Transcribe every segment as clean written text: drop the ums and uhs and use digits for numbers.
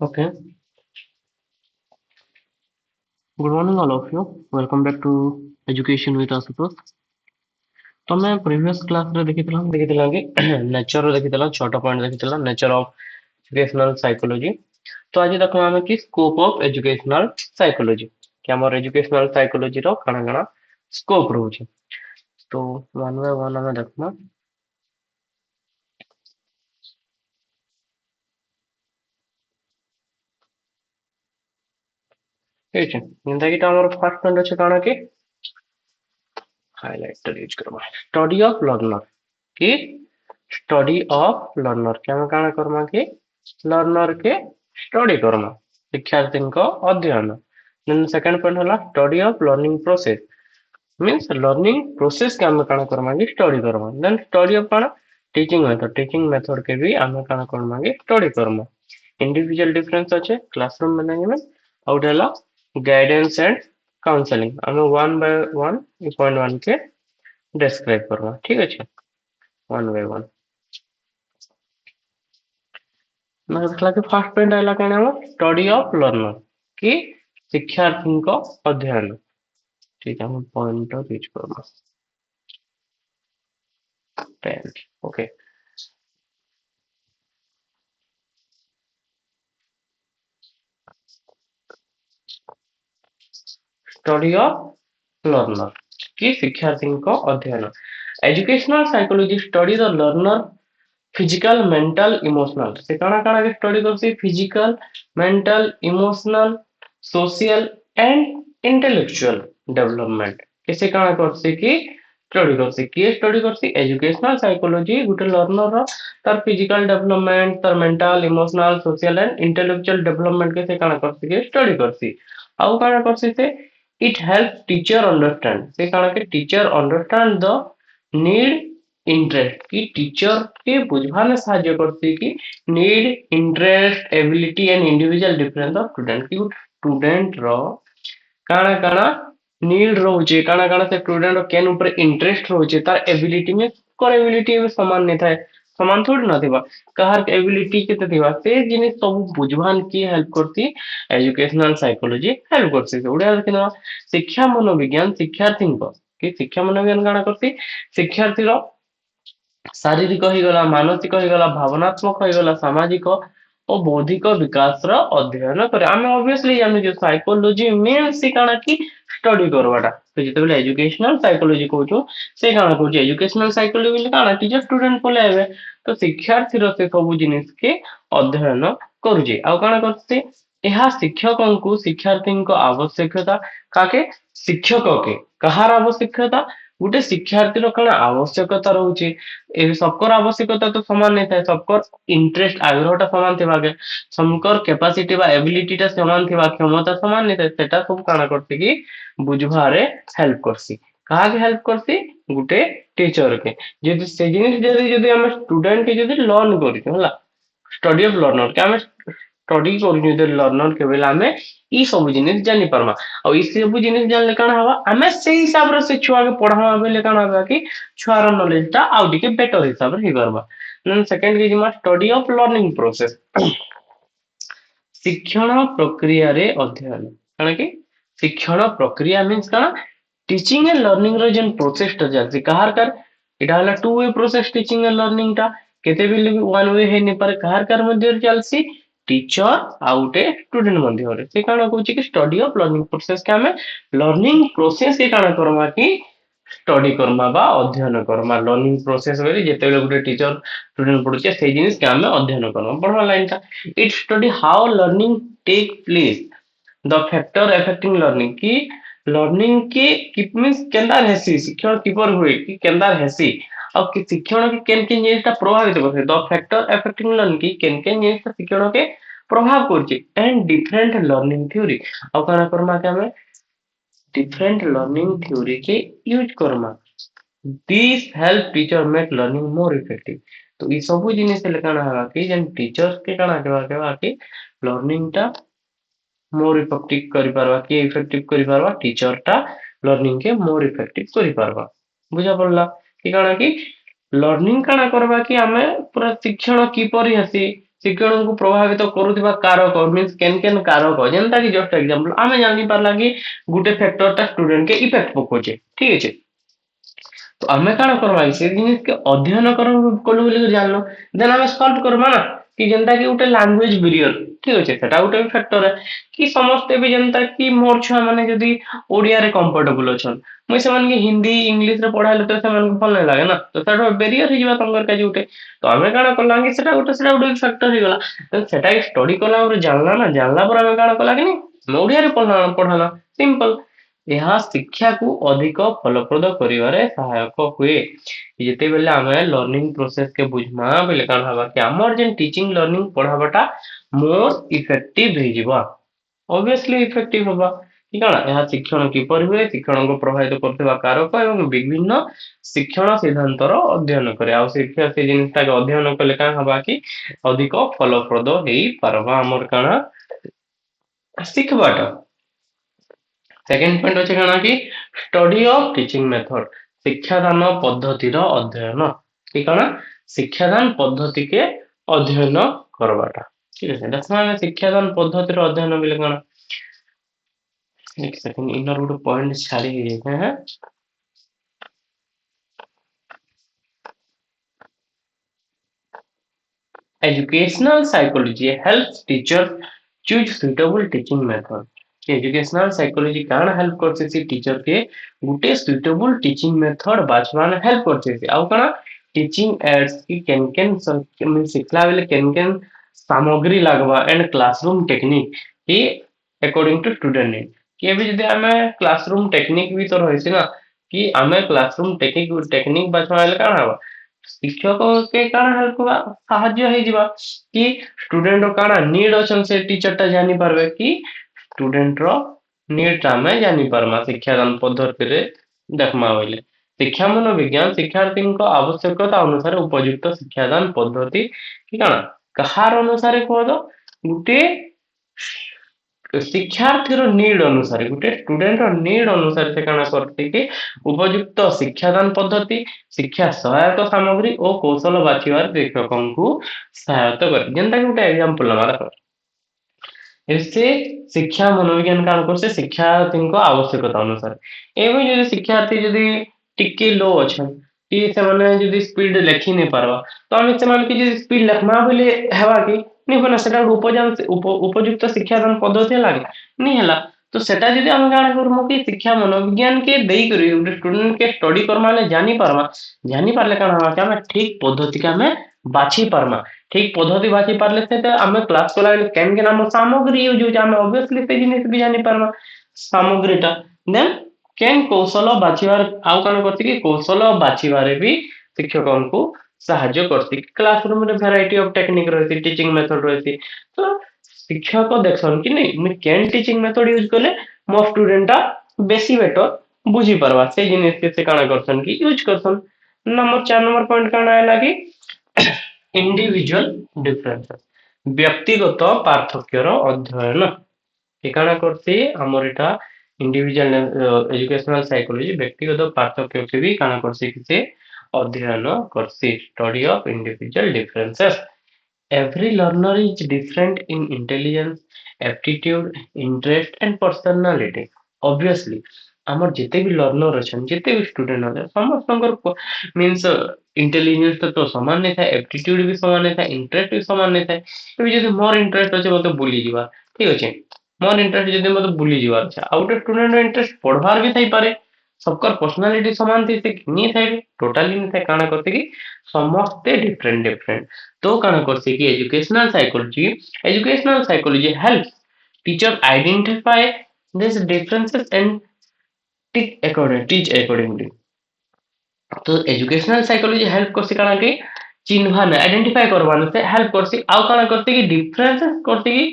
Okay, good morning all of you. Welcome back to Education with Asutosh. ତମେ previous class ରେ ଦେଖିଥିଲ କି nature ର ଦେଖିଥିଲ 6ଟା point ଦେଖିଥିଲ nature of educational psychology। ତ ଆଜି ଦେଖ ଆମେ କି scope of educational psychology କି ଆମର educational psychology ର କାଣା କାଣା scope ରହୁଛି। ତ one by one ଆମେ ଦେଖମା। ठीक है, ଯେନ୍ତା କି ଆମର first point ଅଛି କାଣା କି highlighter यूज करबा study of learner କି स्टडी ऑफ लर्नर के हम काना करमा कि लर्नर के स्टडी करमा शिक्षार्थी को अध्ययन। देन सेकंड पॉइंट होला study of learning process means learning process के हम काना करमा कि स्टडी करमा। देन स्टडी ऑफ काना टीचिंग मेथड के भी हम काना करमा कि स्टडी करमा। इंडिविजुअल डिफरेंस अच्छे क्लासरूम मैनेजमेंट आउट होला गाइडेंस एंड काउंसलिंग हम one by one point one के डिस्क्राइब करमा। ठीक अच्छे वन बाय वन देखला कि फर्स्ट पॉइंट आइला काना हो स्टडी ऑफ लर्नर कि शिक्षार्थी को अध्ययन। ठीक है हम पॉइंट यूज करबा 10 ओके स्टडी ऑफ लर्नर कि शिक्षार्थी को अध्ययन। Educational psychology study the learner physical mental emotional से काना काना के स्टडी करसी physical mental emotional social and intellectual development कैसे काना करसी कि स्टडी करसी किए स्टडी करसी एजुकेशनल साइकोलॉजी गुटे लर्नर रो तार फिजिकल डेवलपमेंट तार mental emotional social and intellectual development कैसे काना करसी कि स्टडी करसी आउ काना करसी से इट हेल्प टीचर अंडरस्टैंड से काना के teacher understand the need interest की टीचर के बुझवाने साहाଯ୍य करती कि need interest ability and individual difference of student की स्टूडेंट रो काना काना नीड रोचे काना काना से स्टूडेंट रो केन ऊपर इंटरेस्ट रोचे तार एबिलिटी में कर एबिलिटी में समान नहीं थाए समान थोड़ी ना थिबा कहार एबिलिटी केते थिबा से जिनिस सब बुझवान की हेल्प करती एजुकेशनल साइकोलॉजी हेल्प करती ओडिया देखिना शिक्षा मनोविज्ञान शिक्षार्थी को कि शिक्षा मनोविज्ञान काना करती शिक्षार्थी रो शारीरिक ହେଇଗଲା ମାନସିକ ହେଇଗଲା ଭାବନାତ୍ମକ ହେଇଗଲା ସାମାଜିକ ଓ ବୌଦ୍ଧିକ ବିକାଶର ଅଧ୍ୟୟନ କରେ ଆମେ obviously ଜାଣିଛୁ ସାଇकोलॉजी means କାଣା କି ଷ୍ଟଡି କରବାଟା ତ ଯେତେବେଳେ ଏଜୁକେଶନାଲ ସାଇकोलॉजी କହୁଛୁ ସେ କାଣା କହୁଛି ଏଜୁକେଶନାଲ ସାଇकोलॉजी ବୋଲି କାଣା टीचर स्टूडेंट ପଲେଇବେ ତ ଶିକ୍ଷାର୍ଥୀର ସେ ସବୁ ଜିନିଷ के ଅଧ୍ୟୟନ କରୁଛି ଆଉ କାଣା କରୁଛି ଏହା ଶିକ୍ଷକଙ୍କୁ ଶିକ୍ଷାର୍ଥୀଙ୍କ ଆବଶ୍ୟକତା କାକେ ଶିକ୍ଷକ के କାହାର ଆବଶ୍ୟକତା ଗୋଟେ ଶିକ୍ଷାର୍ଥୀର କାଣା ଆବଶ୍ୟକତା ରହୁଛି ए सबकर आवश्यकता तो समान नहीं था सबकर इंटरेस्ट आग्रहटा समान थिबा के सबकर कैपेसिटी बा एबिलिटी टा समान थिबा क्षमता समान नहीं था सेटा सब काना करती कि बुझवारे हेल्प करसी कहा के हेल्प करसी गुटे टीचर के जदि से जिनिस जदि हम स्टूडेंट के जदि लर्न करितो होला स्टडी ऑफ लर्नर के हम स्टडी करितो जदि लर्नर के बेला हमें ई सब जिनिस जानि परमा और ई सब जिनिस जानले काना हवा हमें से हिसाब रे से छुआ के पढ़ावा बेले काना हवा कि छुआर नॉलेज टा आउ टिके बेटर हिसाब रे ही करबा देन सेकंड की जिमा स्टडी ऑफ लर्निंग प्रोसेस शिक्षण प्रक्रिया रे अध्ययन काना कि शिक्षण प्रक्रिया मींस काना टीचिंग एंड लर्निंग रो जेन प्रोसेस टा जासी कहार कर इटा हला two way process teaching and learning टा केते भी वन वे हे नि पारे कहार मध्य चलसी टीचर आउटे स्टूडेंट मध्य रे से काना कहूची कि स्टडी ऑफ लर्निंग प्रोसेस के हमें लर्निंग प्रोसेस के काना करमा कि स्टडी करमा बा अध्ययन करमा लर्निंग प्रोसेस वेरी जेतेबेले गुटे टीचर स्टूडेंट पढुचे से जिनिस के हमें अध्ययन करमा पढवा लाइन था it study how learning take place the factor affecting learning की लर्निंग के किप मींस केंदार हेसी शिक्षण किपर हुए कि केंदार हेसी और कि शिक्षण के केन जिनिसटा प्रभावित करथे द फैक्टर अफेक्टिंग लर्निंग की केन जिनिसटा शिक्षण के प्रभाव करछि एंड डिफरेंट लर्निंग थ्योरी और काना करमा के हमें डिफरेंट लर्निंग थ्योरी के use Karma this help teacher make learning more effective तो ई सब जिनिस ले काना हवा कि जेन टीचर्स के काना केवा कि लर्निंग टा मोर इफेक्टिव करि पारबा कि इफेक्टिव करि पारबा टीचर टा लर्निंग के मोर इफेक्टिव करि पारबा बुझा पड़ला कि काना कि लर्निंग काना करबा कि हमें पूरा शिक्षण की परि हसी शिक्षण को प्रभावित करुवा कारक मीन्स केन केन कारक जेनता कि जस्ट एग्जांपल आमे जानि पारला कि गुटे फैक्टर ता स्टूडेंट के इफेक्ट पकोचे ठीक अछि तो आमे काण करबा से जिनिस के अध्ययन कलु बोली जानलो देन आमे सॉल्व करबा ना कि जेनता कि उटे लैंग्वेज बैरियर ठीक अछि सेटा उटे फैक्टर है कि समस्त भी जनता कि मोर छुआ माने जदी ओडिया रे कंफर्टेबल अछन मुई से के हिंदी इंग्लिश रे पढ़ाइले तो से भल नहीं लागे ना तो सेटा बैरियर हिजबा तंगर का उठे तो आमे काण करला कि सेटा उटे फैक्टर हिगला तो सेटा स्टडी कला और जानला ना जानला पर आमे काण कला कि नहीं ओडिया रे पढ़ाना सिंपल यह शिक्षा को अधिक फलप्रद करिवारे सहायक हुए जेते बेले आमे लर्निंग प्रोसेस के बुझमा बेले काण हबा कि हमर जेन टीचिंग लर्निंग पढ़ाबाटा मोर इफेक्टिव हेजिबा ऑब्वियसली इफेक्टिव होगा कि काण यह शिक्षण किपर हुए शिक्षण को प्रभावित करथिबा कारक एवं विभिन्न शिक्षण सिद्धांतर अध्ययन करे आ शिक्षा से जिनिसटा के अध्ययन कले काण हबा कि अधिक फलप्रद हेई पारबा हमर काण शिखबाटा सेकंड पॉइंट अछि काना कि स्टडी ऑफ टीचिंग मेथड शिक्षादान पद्धतिर अध्ययन कि काना शिक्षादान पद्धति के अध्ययन करबाटा ठीक है देखना हम शिक्षादान पद्धतिर अध्ययन बिले काना एक सेकंड इनर गुड पॉइंट छाड़ी हे हैं educational psychology helps teacher choose suitable teaching method educational psychology काण हेल्प करছে सी टीचर के गुटे सुटेबल टीचिंग मेथड बाछवान हेल्प करছে सी आउ काण टीचिंग एड्स की केन केन मीन सिखला बेले केन केन सामग्री लागबा एंड क्लासरूम टेक्निक की अकॉर्डिंग टू स्टूडेंट नीड कि अभी जदि हमें क्लासरूम टेक्निक भी तो रहिसे ना कि हमें क्लासरूम टेक्निक बाछवा बेले काण हबा शिक्षक के काण हेल्प हुआ साहाଯ୍य हे जिबा कि स्टूडेंट रो काण नीड अछन से टीचर ता जानि पारबे कि स्टूडेंट रो नीड ता हमें जानि पारमा शिक्षादान पद्धति रे देखमा होइले शिक्षा मनोविज्ञान शिक्षार्थी को आवश्यकता अनुसार उपयुक्त शिक्षादान पद्धति कि काण कहार अनुसार को दो गुटे शिक्षार्थी रो नीड अनुसार गुटे स्टूडेंट रो नीड अनुसार से काण करते कि उपयुक्त शिक्षादान पद्धति शिक्षा सहायक सामग्री और कौशल बाछिबार शिक्षकों को सहायता करे जेंता कि गुटे एग्जांपल लगा इससे शिक्षा मनोविज्ञान काम करছে शिक्षार्थीଙ୍କ आवश्यकता अनुसार एवं যদি শিক্ষার্থী যদি टिके लो अछन कि ସେମାନେ ଯଦି ସ୍ପିଡ ଲେଖି नहीं पारबा तो ଆମେ ସେମାନଙ୍କୁ ଯଦି ସ୍ପିଡ ଲେଖମା बोले हेबा कि नहीं बना सेटा उपयुक्त शिक्षादान पद्धति लागे नहीं हला तो सेटा जदी हम गाना करमु कि शिक्षा मनोविज्ञान के देई करी ଗୋଟେ स्टूडेंट के स्टडी करमाले जानी पारले काना हवा कि हम ठीक पद्धति का हमें बाछि पारमा ठीक पद्धति बाछि पारले से हम क्लास कोला केन के नाम सामग्री यूज होय हम ऑब्वियसली से जिनिस भी जानी पारमा सामग्रीटा देन केन कौशल बाछिबार आउ काना करछि कि कौशल बाछिबारे भी शिक्षकों को साहाय्य करछि क्लासरूम रे वैरायटी ऑफ टेक्निक रहछि टीचिंग मेथड रहछि तो शिक्षक देखसन कि नहीं मैं केन टीचिंग मेथड यूज कले मो स्टूडेंटा बेसी बेटर बुझी परवा से जिनिस के से काना करसन कि यूज करसन नंबर 4 नंबर पॉइंट काना है लागी इंडिविजुअल डिफरेंसेस व्यक्तिगत पार्थक्यर अध्ययन ये काना करते हमर एटा इंडिविजुअल एजुकेशनल साइकोलॉजी व्यक्तिगत पार्थक्य के भी काना करसे कि से अध्ययन करसे study of individual differences every learner is different in intelligence, aptitude, interest and personality. Obviously, ଆମର ଯେତେ ବି ଲର୍ନର ଅଛନ୍ତି ଯେତେ ବି ଷ୍ଟୁଡେଣ୍ଟ ଅଛନ୍ତି ସମସ୍ତଙ୍କର ମିନ୍ସ ଇଣ୍ଟେଲିଜେନ୍ସ ତ ସମାନ नहीं था एप्टीट्यूड भी समान नहीं था इंटरेस्ट भी समान नहीं था ଏବେ ଯଦି ମୋର ଇଣ୍ଟରେଷ୍ଟ ଅଛି ମତେ ବୁଲିଯିବା ଠିକ ଅଛି ମୋର ଇଣ୍ଟରେଷ୍ଟ ଯଦି ମତେ ବୁଲିଯିବାର ଅଛି ଆଉ ଗୋଟେ ଷ୍ଟୁଡେଣ୍ଟର ଇଣ୍ଟରେଷ୍ଟ ପଢବାର ବି ଥାଇପାରେ सबकर पर्सनालिटी समान थी से नहीं थे टोटली नहीं थे काना करते कि समस्ते डिफरेंट डिफरेंट तो काना करते कि educational psychology help teacher identify this differences and teach accordingly तो एजुकेशनल साइकोलॉजी हेल्प करसी काना कि चिन्हवान आइडेंटिफाई करवाने से हेल्प करसी आउ काना करते कि डिफरेंसेस करते कि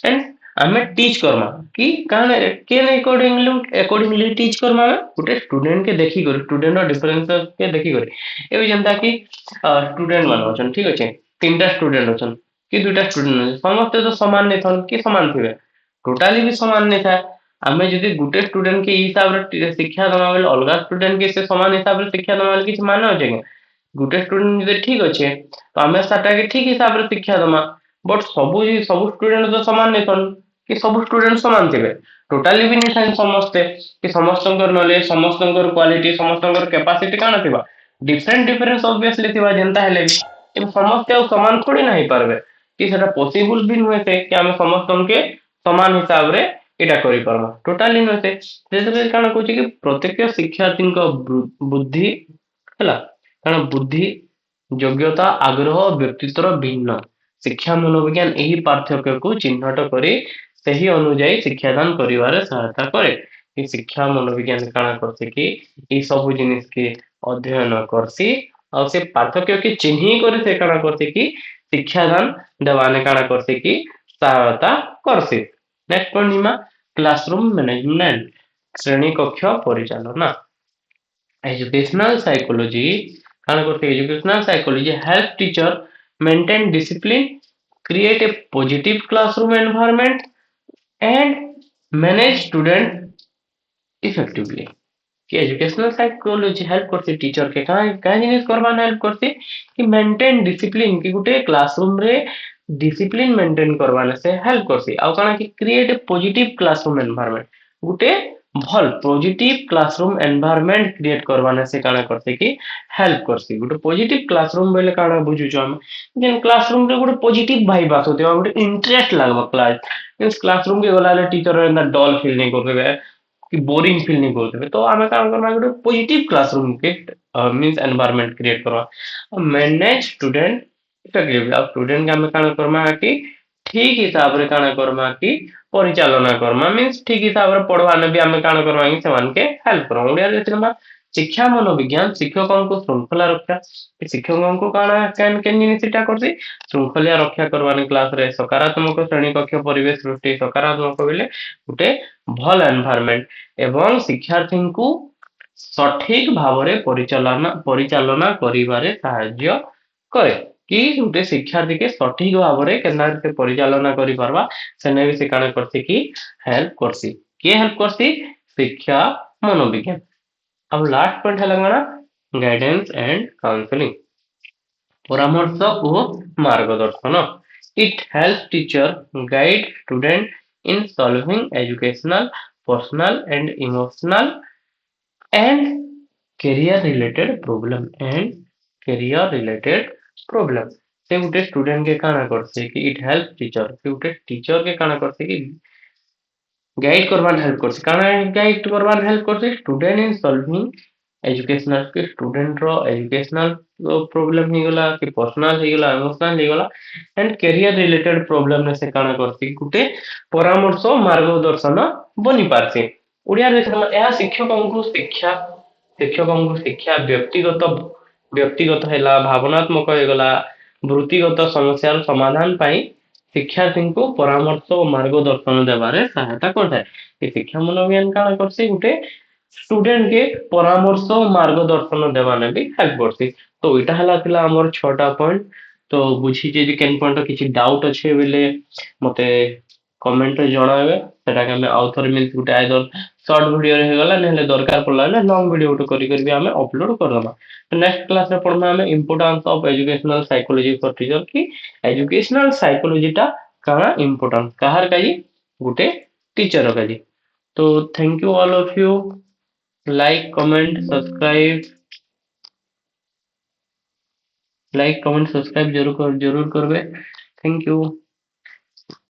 एंड हमें टीच करमा कि कान केन अकॉर्डिंगली टीच करमा गुटे स्टूडेंट के देखि कर स्टूडेंट और डिफरेंस के देखि कर एबे जनता कि स्टूडेंट मान अछन ठीक अछि तीनटा स्टूडेंट अछन कि दुटा स्टूडेंट अछन समस्त तो समान नै थन कि समान थिबे टोटली भी समान नै था हमें जदि गुटे स्टूडेंट के हिसाब रे शिक्षा दमा बेले अलगा स्टूडेंट के से समान हिसाब रे शिक्षा दमा बेले किछ माने अछि गुटे स्टूडेंट जदि ठीक अछि तो हमें साटा के ठीक हिसाब रे शिक्षा दमा बट सब स्टूडेंट तो समान नहीं थन कि सब स्टूडेंट समान थे टोटाली भी नहीं थान समस्ते कि समस्त नॉलेज समस्त क्वालिटी समस्त कैपेसिटी काना थिबा डिफरेंट डिफरेंस ऑब्वियसली थिबा जेंता हेले भी एम समस्त ଆଉ समान थोड़ी ना ही पारबे कि सेटा पॉसिबल भी नुहे से कि हम समस्त के समान हिसाब रे एटा करि परबा टोटाली नुहे से जेते काना कहूची कि प्रत्येक शिक्षार्थी बुद्धि ହେଲା କାରଣ ବୁଦ୍ଧି ଯୋଗ୍ୟତା ଆଗ୍ରହ ବ୍ୟକ୍ତିତ୍ୱର ଭିନ୍ନ ଶିକ୍ଷା ମନୋବିଜ୍ଞାନ ଏହି ପାର୍ଥକ୍ୟକୁ ଚିହ୍ନଟ କରି ସେହି ଅନୁଯାୟୀ ଶିକ୍ଷାଦାନ କରିବାରେ ସହାୟତା କରେ କି ଶିକ୍ଷା ମନୋବିଜ୍ଞାନ କାଣା କରସି କି ଏଇ ସବୁ ଜିନିଷ କି ଅଧ୍ୟୟନ କରସି ଆଉ ସେ ପାର୍ଥକ୍ୟ କି ଚିହ୍ନି କରି ସେ କାଣା କରସି କି ଶିକ୍ଷାଦାନ ଦେବାନେ କାଣା କରସି କି ସହାୟତା କରସି next point Nima classroom management ଶ୍ରେଣୀ କକ୍ଷ ପରିଚାଳନା educational psychology kind of educational psychology help teacher maintain discipline create a positive classroom environment and manage student effectively कि एजुकेशनल साइकोलॉजी हेल्प करती टीचर के कहाँ जिनिस करवान हेल्प करती कि मेंटेन डिसिप्लिन कि गुटे क्लासरूम रे डिसिप्लिन मेंटेन करवाने से हेल्प करती आउ काना कि create a positive classroom environment गुटे भल पॉजिटिव क्लासरूम एनवायरनमेंट क्रिएट करवाने से काना करते कि हेल्प करती गुटे पॉजिटिव क्लासरूम बेले काना बुझुछु हम जेन क्लासरूम रे गुटे पॉजिटिव वाइब आसुते गुटे इंटरेस्ट लागबा क्लास क्लासरूम के गलाले टीचर एंदा डल फील नहीं करबे कि बोरिंग फील नहीं करते तो आमे काम करना गोटे पॉजिटिव क्लासरूम के मींस एनवायरनमेंट क्रिएट करवा मैनेज स्टूडेंट इफेक्टिवली अब स्टूडेंट के आमे काम करना कि ठीक हिसाब रे काना करना कि परिचालना करना मींस ठीक हिसाब रे पढ़वाने भी आमे काना करना कि सेमान के हेल्प करना ओडिया रे सिनेमा शिक्षा मनोविज्ञान शिक्षकों को श्रृंखला रक्षा शिक्षकों को काना कैन कैन जिनिसटा करसी श्रृंखला रक्षा करवाने क्लास रे सकारात्मक श्रेणी कक्ष परिवेश सृष्टि सकारात्मक बेले गुटे भल एनवायरनमेंट एवं शिक्षार्थी को सठिक भावरे परिचालना करिबारे साहाय्य करे कि गुटे शिक्षार्थी के सठिक भावरे केना से परिचालना करि परबा सेने भी से काना करसी कि हेल्प करसी के हेल्प करसी शिक्षा मनोविज्ञान अब लास्ट पॉइंट है लगना गाइडेंस एंड काउंसलिंग परामर्श ओ मार्गदर्शन it help teacher guide student in solving educational personal and emotional and career related problem से गुटे स्टूडेंट के काना करसे कि इट हेल्प टीचर कि गुटे टीचर के काना करसे कि गाइड करवान हेल्प करसे काना गाइड करवान हेल्प करसे स्टूडेंट इन सॉल्विंग एजुकेशनल के स्टूडेंट रो एजुकेशनल प्रॉब्लम ही गला कि पर्सनल ही गला इमोशनल ही गला एंड कैरियर रिलेटेड प्रॉब्लम ने से काना करसी गुटे परामर्श मार्गदर्शन बनी पारसी ओडिया रे ଏହା ଶିକ୍ଷକଙ୍କୁ ଶିକ୍ଷା ବ୍ୟକ୍ତିଗତ ହେଲା ଭାବନାତ୍ମକ ହେଇଗଲା ବୃତ୍ତିଗତ ସମସ୍ୟାର ସମାଧାନ ପାଇଁ ଶିକ୍ଷାର୍ଥୀଙ୍କୁ ପରାମର୍ଶ ଓ ମାର୍ଗଦର୍ଶନ ଦେବାରେ ସହାୟତା କରିଥାଏ ଏ ଶିକ୍ଷା ମନୋବିଜ୍ଞାନ କାଣା କରଛି ଗୋଟେ स्टूडेंट के परामर्श और मार्गदर्शन देवाने भी हेल्प करती तो इटा हला थिला हमर 6टा पॉइंट तो बुझी जे केन पॉइंट किछि डाउट अछि बेले मते कमेंट रे जणावे सेटा के हमें आउथर मींस गुटे आइदर शॉर्ट वीडियो रे गला नेले दरकार पड़ला ना लॉन्ग वीडियो उठ करी करी भी हमें अपलोड कर दमा तो नेक्स्ट क्लास रे पढ़ना हमें importance of educational psychology for teacher की एजुकेशनल साइकोलॉजी टा काना इंपोर्टेंट काहर काजी गुटे टीचर काजी तो thank you all of you like comment subscribe जरूर करबे थैंक यू